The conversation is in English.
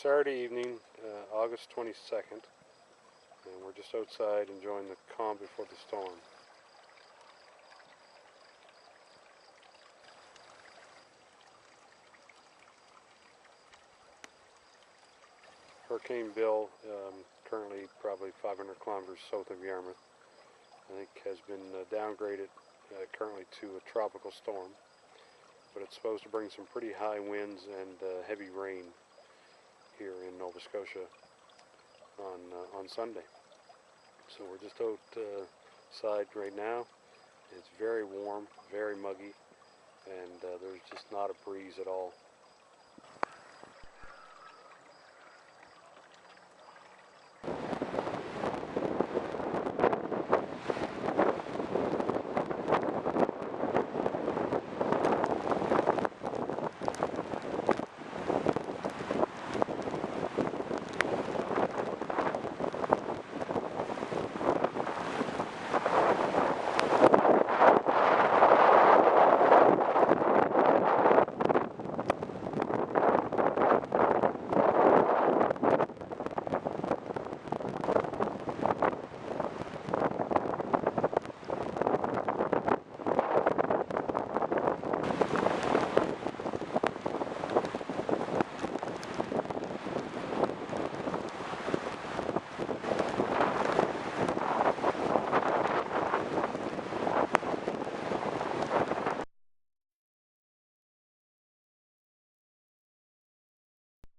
Saturday evening, August 22nd, and we're just outside enjoying the calm before the storm. Hurricane Bill, currently probably 500 kilometers south of Yarmouth, I think has been downgraded currently to a tropical storm, but it's supposed to bring some pretty high winds and heavy rain here in Nova Scotia on Sunday. So we're just outside right now. It's very warm, very muggy, and there's just not a breeze at all.